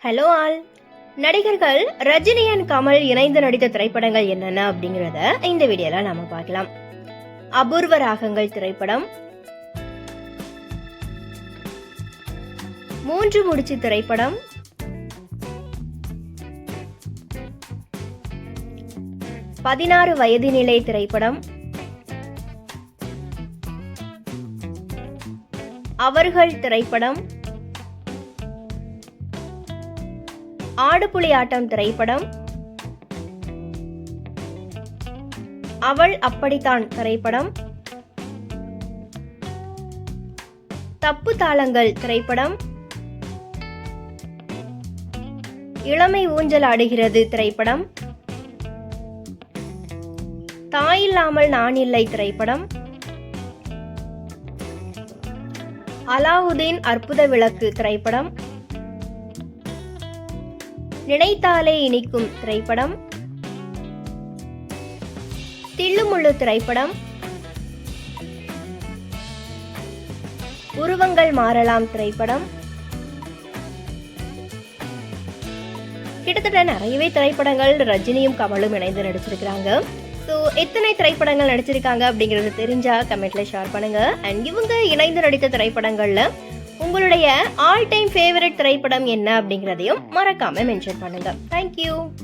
Hello all. நடிகர்கள் Rajini and Kamal இணைந்து நடித்த திரைப்படங்கள் என்னென்ன அப்படிங்கறத இந்த வீடியோல நாம பார்க்கலாம். அபூர்வ ராகங்கள் திரைப்படம், மூன்று முடிச்சு திரைப்படம், பதினாறு வயது நிலை திரைப்படம், அவர்கள் திரைப்படம், ஆடுபுலி ஆட்டம் திரைப்படம், அவள் அப்படித்தான் திரைப்படம், தப்பு தாளங்கள் திரைப்படம், இளமை ஊஞ்சல் ஆடுகிறது திரைப்படம், தாயில்லாமல் நான் இல்லை திரைப்படம், அலாவுதீன் அற்புத விளக்கு திரைப்படம், நினைத்தாலே இனிக்கும் திரைப்படம், தில்லுமுள்ளு திரைப்படம், உருவங்கள் மாறலாம் திரைப்படம். கிட்டத்தட்ட நிறையவே திரைப்படங்கள் ரஜினியும் கமலும் இணைந்து நடிச்சிருக்கிறாங்க. ஸோ எத்தனை திரைப்படங்கள் நடிச்சிருக்காங்க அப்படிங்கிறது தெரிஞ்சா கமெண்ட்ல ஷேர் பண்ணுங்க. அண்ட் இவங்க இணைந்து நடித்த திரைப்படங்கள்ல உங்களுடைய ஆல் டைம் ஃபேவரட் திரைப்படம் என்ன அப்படிங்கிறதையும் மறக்காம மென்ஷன் பண்ணுங்க. தேங்க்யூ.